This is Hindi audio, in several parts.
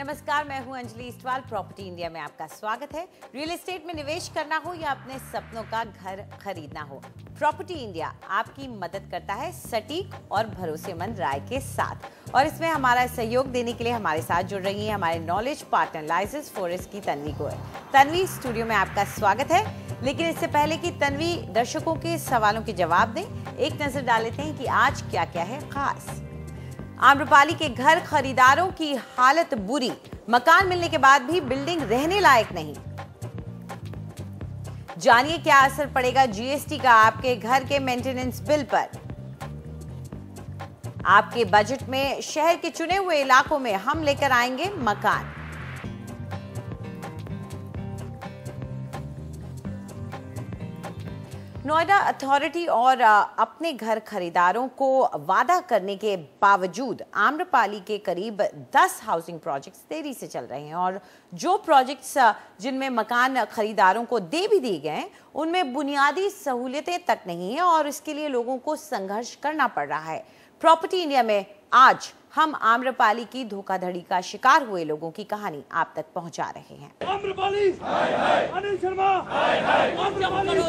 नमस्कार, मैं हूं अंजलि इस्टवाल। प्रॉपर्टी इंडिया में आपका स्वागत है। रियल एस्टेट में निवेश करना हो या अपने सपनों का घर खरीदना हो, प्रॉपर्टी इंडिया आपकी मदद करता है सटीक और भरोसेमंद राय के साथ। और इसमें हमारा सहयोग देने के लिए हमारे साथ जुड़ रही है हमारे नॉलेज पार्टनर लाइसेंस फॉरेस्ट की तन्वी गोयल। तन्वी, स्टूडियो में आपका स्वागत है। लेकिन इससे पहले कि तन्वी दर्शकों के सवालों के जवाब दें, एक नजर डाल लेते हैं कि आज क्या क्या है खास। आम्रपाली के घर खरीदारों की हालत बुरी, मकान मिलने के बाद भी बिल्डिंग रहने लायक नहीं। जानिए क्या असर पड़ेगा जीएसटी का आपके घर के मेंटेनेंस बिल पर। आपके बजट में शहर के चुने हुए इलाकों में हम लेकर आएंगे मकान। नोएडा अथॉरिटी और अपने घर खरीदारों को वादा करने के बावजूद आम्रपाली के करीब 10 हाउसिंग प्रोजेक्ट्स देरी से चल रहे हैं और जो प्रोजेक्ट्स जिनमें मकान खरीदारों को दे भी दिए गए हैं उनमें बुनियादी सहूलियतें तक नहीं है और इसके लिए लोगों को संघर्ष करना पड़ रहा है। प्रॉपर्टी इंडिया में आज हम आम्रपाली की धोखाधड़ी का शिकार हुए लोगों की कहानी आप तक पहुंचा रहे हैं। आम्रपाली, अनिल शर्मा, आम्रपाली,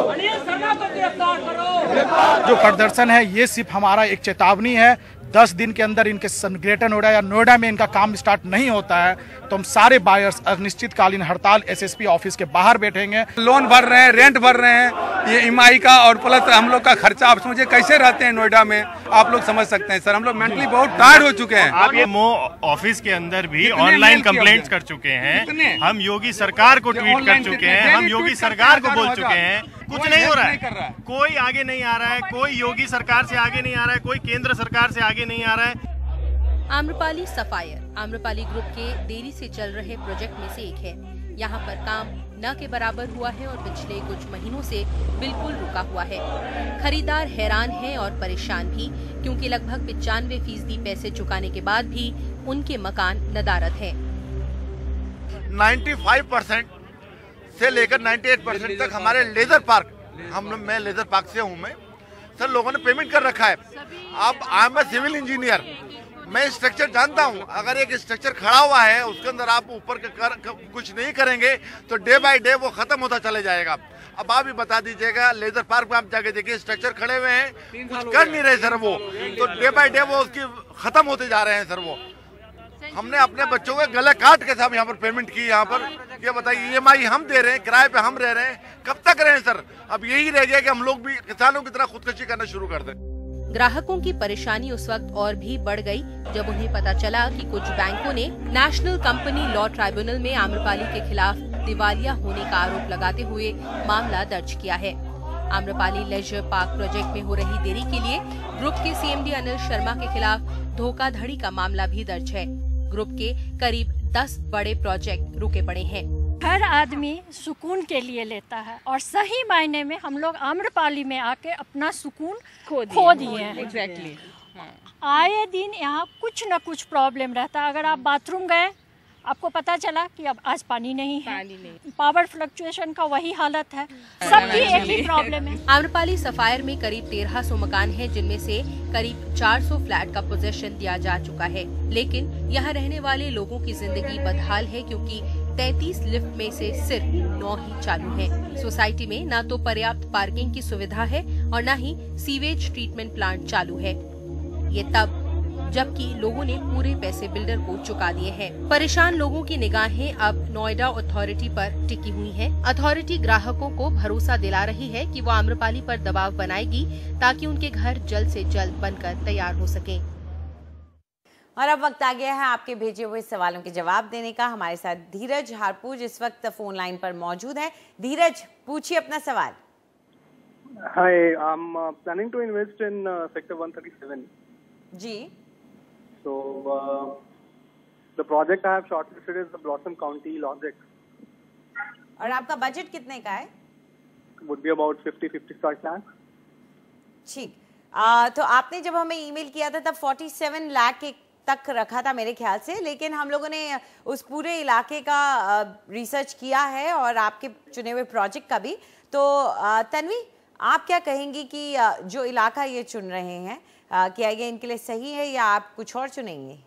अनिल शर्मा को गिरफ्तार करो। जो प्रदर्शन है ये सिर्फ हमारा एक चेतावनी है। 10 दिन के अंदर इनके ग्रेटर नोएडा या नोएडा में इनका काम स्टार्ट नहीं होता है तो हम सारे बायर्स अनिश्चितकालीन हड़ताल एसएसपी ऑफिस के बाहर बैठेंगे। लोन भर रहे हैं, रेंट भर रहे हैं, ये ईएमआई का और प्लस हम लोग का खर्चा। आप समझे कैसे रहते हैं नोएडा में, आप लोग समझ सकते हैं सर। हम लोग मेंटली बहुत टायर्ड हो चुके हैं। आप ये ऑफिस के अंदर भी ऑनलाइन कंप्लेंट्स कर चुके हैं। हम योगी सरकार को ट्वीट कर चुके हैं, हम योगी सरकार को बोल चुके हैं, कुछ नहीं हो रहा है। कोई आगे नहीं आ रहा है, कोई योगी सरकार से आगे नहीं आ रहा है, कोई केंद्र सरकार से आगे नहीं आ रहा है। आम्रपाली सफायर आम्रपाली ग्रुप के देरी से चल रहे प्रोजेक्ट में से एक है। यहाँ पर काम न के बराबर हुआ है और पिछले कुछ महीनों से बिल्कुल रुका हुआ है। खरीदार हैरान हैं और परेशान भी, क्योंकि लगभग 95% पैसे चुकाने के बाद भी उनके मकान नदारद हैं। 95% से लेकर 98% तक हमारे लेजर पार्क, मैं लेजर पार्क से हूँ मैं सर, लोगों ने पेमेंट कर रखा है। अब I am a civil engineer, मैं स्ट्रक्चर जानता हूँ। अगर एक स्ट्रक्चर खड़ा हुआ है उसके अंदर आप ऊपर कुछ नहीं करेंगे तो डे बाय डे वो खत्म होता चले जाएगा। अब आप ही बता दीजिएगा, लेजर पार्क में आप जाके देखिए, स्ट्रक्चर खड़े हुए हैं, कुछ कर नहीं रहे सर वो, तो डे बाय डे वो उसकी खत्म होते जा रहे हैं सर। वो हमने अपने बच्चों के गले काट के साहब यहाँ पर पेमेंट की। यहाँ पर ये बताइए, ईएमआई हम दे रहे हैं, किराए पे हम रह रहे हैं, कब तक रहें सर। अब यही रह गया कि हम लोग भी किसानों की तरह खुदकुशी करना शुरू कर दें। ग्राहकों की परेशानी उस वक्त और भी बढ़ गई जब उन्हें पता चला कि कुछ बैंकों ने नेशनल कंपनी लॉ ट्राइब्यूनल में आम्रपाली के खिलाफ दिवालिया होने का आरोप लगाते हुए मामला दर्ज किया है। आम्रपाली लेजर पार्क प्रोजेक्ट में हो रही देरी के लिए ग्रुप के सीएमडी अनिल शर्मा के खिलाफ धोखाधड़ी का मामला भी दर्ज है। ग्रुप के करीब 10 बड़े प्रोजेक्ट रुके पड़े हैं। हर आदमी सुकून के लिए लेता है और सही मायने में हम लोग आम्रपाली में आके अपना सुकून खो दिए हैं। एग्जैक्टली। आए दिन यहाँ कुछ न कुछ प्रॉब्लम रहता है। अगर आप बाथरूम गए, आपको पता चला कि अब आज पानी नहीं है, पावर फ्लक्चुएशन का वही हालत है, सबकी एक ही प्रॉब्लम है। आम्रपाली सफायर में करीब 1300 मकान हैं, जिनमें से करीब 400 फ्लैट का पोजीशन दिया जा चुका है। लेकिन यहाँ रहने वाले लोगों की जिंदगी बदहाल है, क्योंकि 33 लिफ्ट में से सिर्फ 9 ही चालू हैं। सोसाइटी में न तो पर्याप्त पार्किंग की सुविधा है और न ही सीवेज ट्रीटमेंट प्लांट चालू है। ये तब जबकि लोगों ने पूरे पैसे बिल्डर को चुका दिए हैं। परेशान लोगों की निगाहें अब नोएडा अथॉरिटी पर टिकी हुई हैं। अथॉरिटी ग्राहकों को भरोसा दिला रही है कि वो आम्रपाली पर दबाव बनाएगी ताकि उनके घर जल्द से जल्द बनकर तैयार हो सकें। और अब वक्त आ गया है आपके भेजे हुए सवालों के जवाब देने का। हमारे साथ धीरज हारपूज इस वक्त फोन लाइन पर मौजूद है। धीरज, पूछिए अपना सवाल। Hi, I'm planning to invest in sector 137. Ji. So the project I have shortlisted is the Blossom County Logic. और आपका बजट कितने का है? Would be about 50-55 lakh. ठीक। तो आपने जब हमें ईमेल किया था तब 47 लाख के तक रखा था मेरे ख्याल से, लेकिन हम लोगों ने उस पूरे इलाके का रिसर्च किया है और आपके चुने हुए प्रोजेक्ट का भी। तो तन्वी, आप क्या कहेंगी कि जो इलाका ये चुन रहे हैं किया गया इनके लिए सही है या आप कुछ और चुनेंगे?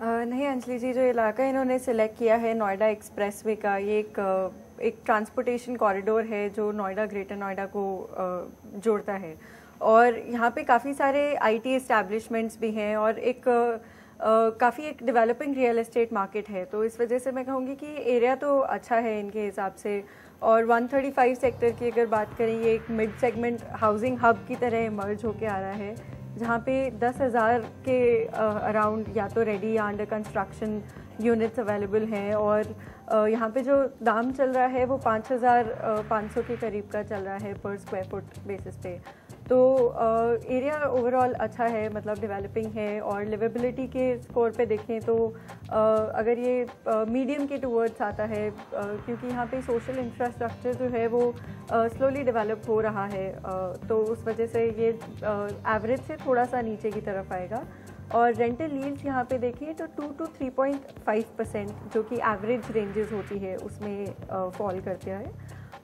नहीं अंजलि जी, जो इलाका इन्होंने सिलेक्ट किया है नोएडा एक्सप्रेसवे का, ये एक ट्रांसपोर्टेशन कॉरिडोर है जो नोएडा ग्रेटर नोएडा को जोड़ता है और यहाँ पे काफ़ी सारे आईटी एस्टैब्लिशमेंट्स भी हैं और काफ़ी एक डेवलपिंग रियल एस्टेट मार्केट है। तो इस वजह से मैं कहूँगी कि एरिया तो अच्छा है इनके हिसाब से। और 135 सेक्टर की अगर बात करें, ये एक मिड सेगमेंट हाउसिंग हब की तरह इमर्ज होके आ रहा है जहाँ पे 10,000 के अराउंड या तो रेडी या अंडर कंस्ट्रक्शन यूनिट्स अवेलेबल हैं और यहाँ पे जो दाम चल रहा है वो 5,500 के करीब का चल रहा है पर स्क्वायर फुट बेसिस पे। तो एरिया ओवरऑल अच्छा है, मतलब डेवलपिंग है और लिवेबिलिटी के स्कोर पे देखें तो अगर ये मीडियम के टूवर्ड्स आता है क्योंकि यहाँ पे सोशल इंफ्रास्ट्रक्चर जो है वो स्लोली डेवलप हो रहा है, तो उस वजह से ये एवरेज से थोड़ा सा नीचे की तरफ आएगा। और रेंटल यील्ड्स यहाँ पे देखिए तो 2 to 3.5% जो कि एवरेज रेंजेस होती है उसमें फॉल करते हैं।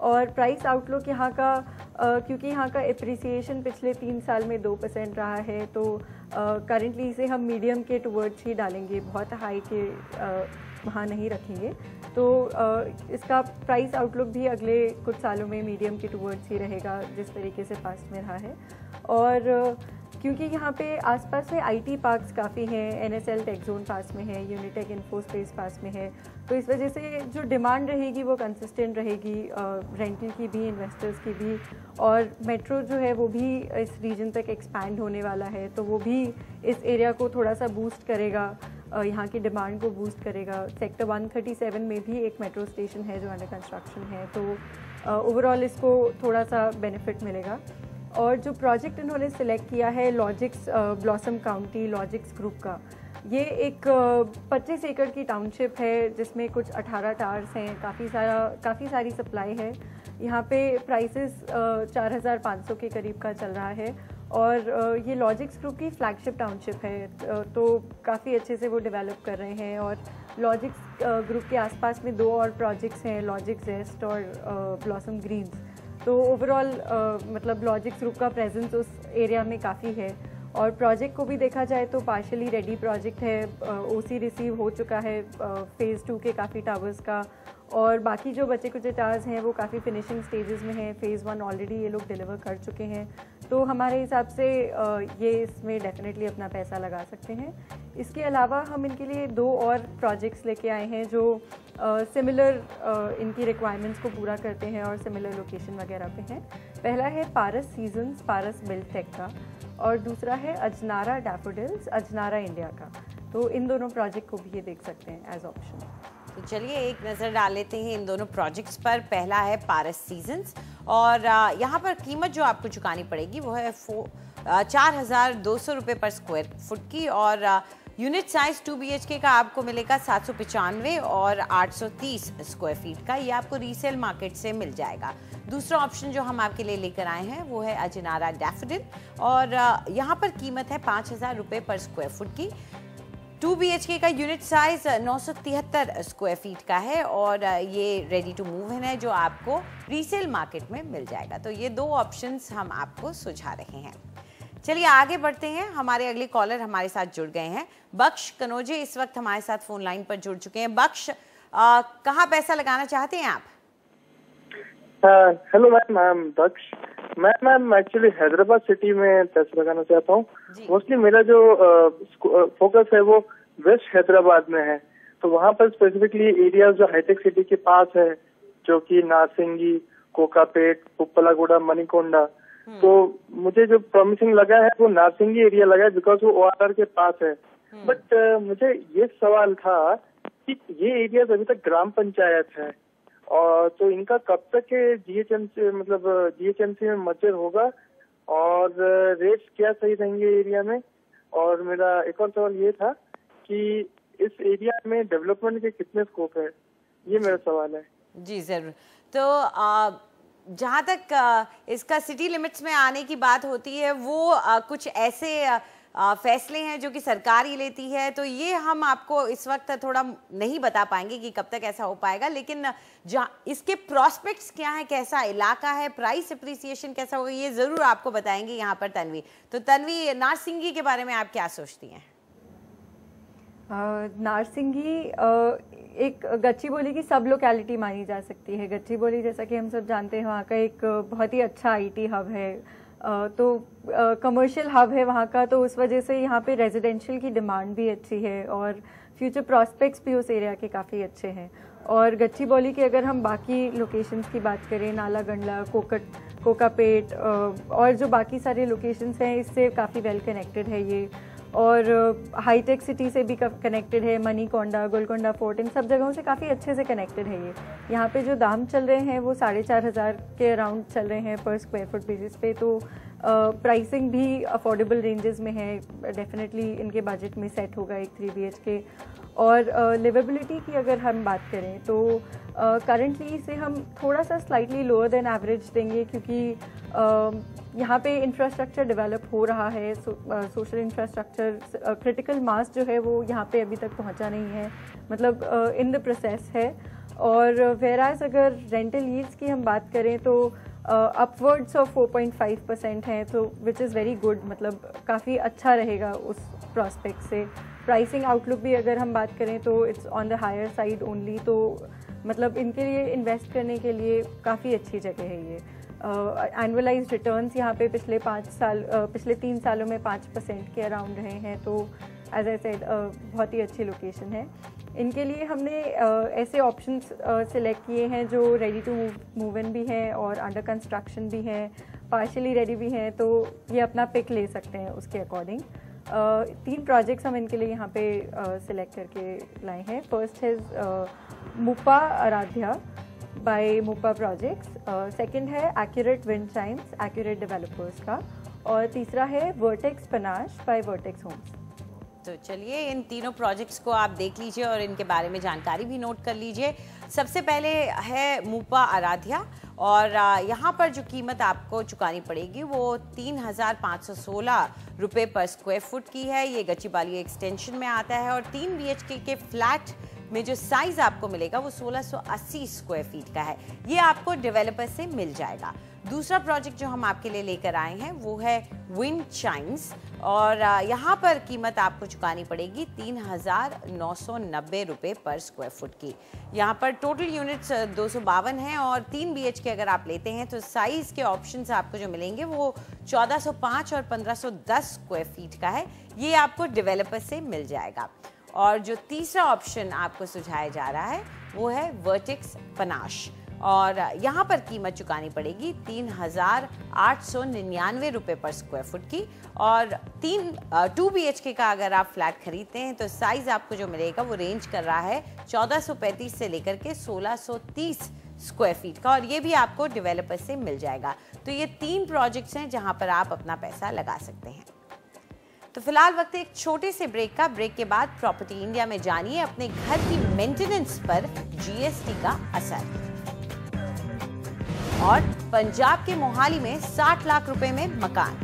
और प्राइस आउटलुक यहाँ का क्योंकि यहाँ का एप्रिसिएशन पिछले 3 साल में 2% रहा है तो करेंटली इसे हम मीडियम के टुवर्ड्स ही डालेंगे, बहुत हाई के वहाँ नहीं रखेंगे। तो इसका प्राइस आउटलुक भी अगले कुछ सालों में मीडियम के टुवर्ड्स ही रहेगा जिस तरीके से पास्ट में रहा है। और क्योंकि यहाँ पे आसपास में आईटी पार्क्स काफ़ी हैं, NSL टेक जोन पास में है, यूनिटेक इन्फोस्पेस पास में है, तो इस वजह से जो डिमांड रहेगी वो कंसिस्टेंट रहेगी रेंटल की भी, इन्वेस्टर्स की भी। और मेट्रो जो है वो भी इस रीजन तक एक्सपैंड होने वाला है तो वो भी इस एरिया को थोड़ा सा बूस्ट करेगा, यहाँ की डिमांड को बूस्ट करेगा। सेक्टर 137 में भी एक मेट्रो स्टेशन है जो अंडर कंस्ट्रक्शन है, तो ओवरऑल इसको थोड़ा सा बेनिफिट मिलेगा। और जो प्रोजेक्ट इन्होंने सिलेक्ट किया है logics blossom county logics group का, ये एक 25 एकड़ की टाउनशिप है जिसमें कुछ 18 टावर्स हैं, काफ़ी सारी सप्लाई है। यहाँ पे प्राइसेस 4,500 के करीब का चल रहा है और ये लॉजिक्स ग्रुप की फ्लैगशिप टाउनशिप है, तो काफ़ी अच्छे से वो डेवलप कर रहे हैं। और लॉजिक्स ग्रुप के आसपास में 2 और प्रोजेक्ट्स हैं, लॉजिक्स वेस्ट और ब्लॉसम ग्रीन्स। तो ओवरऑल मतलब लॉजिक्स ग्रुप का प्रेजेंस उस एरिया में काफ़ी है। और प्रोजेक्ट को भी देखा जाए तो पार्शली रेडी प्रोजेक्ट है, OC रिसीव हो चुका है फेज़ 2 के काफ़ी टावर्स का, और बाकी जो बचे कुछ टावर्स हैं वो काफ़ी फिनिशिंग स्टेजेस में हैं। फेज़ 1 ऑलरेडी ये लोग डिलीवर कर चुके हैं, तो हमारे हिसाब से ये इसमें डेफिनेटली अपना पैसा लगा सकते हैं। इसके अलावा हम इनके लिए 2 और प्रोजेक्ट्स लेके आए हैं जो सिमिलर इनकी रिक्वायरमेंट्स को पूरा करते हैं और सिमिलर लोकेशन वगैरह पे हैं। पहला है पारस सीजन्स पारस बिल्टेक का और दूसरा है अजनारा डैफोडिल्स अजनारा इंडिया का। तो इन दोनों प्रोजेक्ट को भी ये देख सकते हैं एज ऑप्शन। तो चलिए एक नज़र डाल लेते हैं इन दोनों प्रोजेक्ट्स पर। पहला है पारस सीजन्स और यहाँ पर कीमत जो आपको चुकानी पड़ेगी वो है 4,200 रुपये पर स्क्वायर फुट की और यूनिट साइज 2 BHK का आपको मिलेगा 795 और 830 स्क्वायर फीट का। ये आपको रीसेल मार्केट से मिल जाएगा। दूसरा ऑप्शन जो हम आपके लिए लेकर आए हैं वो है अजनारा डैफोडिल और यहाँ पर कीमत है 5,000 रुपये पर स्क्वायर फुट की। 2 BHK का यूनिट साइज 973 स्क्वायर फीट का है और ये रेडी टू मूव है जो आपको रीसेल मार्केट में मिल जाएगा। तो ये 2 ऑप्शंस हम आपको सुझा रहे हैं। चलिए आगे बढ़ते हैं। हमारे अगले कॉलर हमारे साथ जुड़ गए हैं। बख्श कनोजे इस वक्त हमारे साथ फोन लाइन पर जुड़ चुके हैं। बख्श, कहाँ पैसा लगाना चाहते हैं आप? Hello ma'am, I am Bakhsh. Ma'am actually Hyderabad city में पैसा लगाना चाहता हूँ। मोस्टली मेरा जो फोकस है वो वेस्ट हैदराबाद में है, तो वहाँ पर स्पेसिफिकली एरिया जो हाईटेक सिटी के पास है जो कि नारसिंगी, कोकापेट, पुप्पलागुड़ा, मणिकोंडा, तो मुझे जो प्रॉमिसिंग लगा है वो नारसिंगी एरिया लगा है बिकॉज वो ORR के पास है। बट मुझे ये सवाल था कि ये एरिया अभी तक ग्राम पंचायत है और तो इनका कब तक GHMC में मर्जर होगा और रेट्स क्या सही रहेंगे एरिया में। और मेरा एक और सवाल ये था कि इस एरिया में डेवलपमेंट के कितने स्कोप है, ये मेरा सवाल है। जी जरूर। तो जहाँ तक इसका सिटी लिमिट्स में आने की बात होती है वो कुछ ऐसे फैसले हैं जो कि सरकार ही लेती है, तो ये हम आपको इस वक्त थोड़ा नहीं बता पाएंगे कि कब तक ऐसा हो पाएगा, लेकिन जहाँ इसके प्रोस्पेक्ट्स क्या है, कैसा इलाका है, प्राइस अप्रिसिएशन कैसा होगा, ये ज़रूर आपको बताएंगे यहाँ पर तन्वी। तो तन्वी, नारसिंगी के बारे में आप क्या सोचती हैं? नारसिंगी एक गच्चीबोली की सब लोकेलिटी मानी जा सकती है। गच्चीबोली जैसा कि हम सब जानते हैं वहाँ का एक बहुत ही अच्छा आईटी हब है, तो कमर्शियल हब है वहाँ का, तो उस वजह से यहाँ पे रेजिडेंशियल की डिमांड भी अच्छी है और फ्यूचर प्रॉस्पेक्ट्स भी उस एरिया के काफ़ी अच्छे हैं। और गच्चीबोली की अगर हम बाकी लोकेशंस की बात करें, नालागंडला, कोकापेट और जो बाकी सारे लोकेशंस हैं, इससे काफ़ी वेल कनेक्टेड है ये, और हाईटेक सिटी से भी कनेक्टेड है। मनीकोंडा, गोलकोंडा फोर्ट, इन सब जगहों से काफ़ी अच्छे से कनेक्टेड है ये। यहाँ पे जो दाम चल रहे हैं वो 4,500 के अराउंड चल रहे हैं पर स्क्वायर फुट बेसिस पे, तो प्राइसिंग भी अफोर्डेबल रेंजेस में है, डेफिनेटली इनके बजट में सेट होगा एक 3 BHK। और लिवेबिलिटी की अगर हम बात करें तो करंटली इसे हम थोड़ा सा स्लाइटली लोअर देन एवरेज देंगे, क्योंकि यहाँ पे इंफ्रास्ट्रक्चर डेवलप हो रहा है, सोशल इंफ्रास्ट्रक्चर, क्रिटिकल मास जो है वो यहाँ पे अभी तक पहुँचा नहीं है, मतलब इन द प्रोसेस है। और वेराज अगर रेंटल यील्ड्स की हम बात करें तो अपवर्ड्स ऑफ 4.5% है, तो विच इज़ वेरी गुड, मतलब काफ़ी अच्छा रहेगा उस प्रॉस्पेक्ट से। प्राइसिंग आउटलुक भी अगर हम बात करें तो it's on the higher side only, तो मतलब इनके लिए इन्वेस्ट करने के लिए काफ़ी अच्छी जगह है ये। एनुअलाइज्ड रिटर्न्स यहाँ पे पिछले 3 सालों में 5% के अराउंड रहे हैं, तो एज आई सेड बहुत ही अच्छी लोकेशन है। इनके लिए हमने ऐसे ऑप्शंस सिलेक्ट किए हैं जो रेडी टू मूव इन भी हैं और अंडर कंस्ट्रक्शन भी हैं, पार्शियली रेडी भी हैं, तो ये अपना पिक ले सकते हैं उसके अकॉर्डिंग। 3 प्रोजेक्ट्स हम इनके लिए यहाँ पे सिलेक्ट करके लाए हैं। फर्स्ट है मुपा आराध्या बाय मुपा प्रोजेक्ट्स, सेकंड है accurate wind Chimes, accurate developers का, और तीसरा है vertex panache bye vertex Holmes. तो चलिए इन तीनों प्रोजेक्ट्स को आप देख लीजिए और इनके बारे में जानकारी भी नोट कर लीजिए। सबसे पहले है मुपा आराध्या, और यहाँ पर जो कीमत आपको चुकानी पड़ेगी वो 3,516 रुपये पर स्क्वायर फुट की है। ये गच्चीबाली एक्सटेंशन में आता है और 3 BHK के फ्लैट में जो साइज आपको मिलेगा वो 1680 स्क्वायर फीट का है। ये आपको डेवलपर से मिल जाएगा। दूसरा प्रोजेक्ट जो हम आपके लिए लेकर आए हैं वो है विंड चाइम्स, और यहाँ पर कीमत आपको चुकानी पड़ेगी 3,990 रुपये पर स्क्वायर फुट की। यहाँ पर टोटल यूनिट्स 252 हैं और 3 BHK अगर आप लेते हैं तो साइज़ के ऑप्शंस आपको जो मिलेंगे वो 1405 और 1510 स्क्वायर फीट का है। ये आपको डेवलपर से मिल जाएगा। और जो तीसरा ऑप्शन आपको सुझाया जा रहा है वो है वर्टेक्स पनाश, और यहाँ पर कीमत चुकानी पड़ेगी 3,899 रुपये पर स्क्वायर फुट की। और 2 BHK का अगर आप फ्लैट खरीदते हैं तो साइज आपको जो मिलेगा वो रेंज कर रहा है 1435 से लेकर के 1630 स्क्वायर फीट का, और ये भी आपको डेवलपर से मिल जाएगा। तो ये 3 प्रोजेक्ट्स हैं जहाँ पर आप अपना पैसा लगा सकते हैं। तो फिलहाल वक्त एक छोटे से ब्रेक का। ब्रेक के बाद प्रॉपर्टी इंडिया में जानिए अपने घर की मेंटेनेंस पर GST का असर, और पंजाब के मोहाली में 60 लाख रुपए में मकान।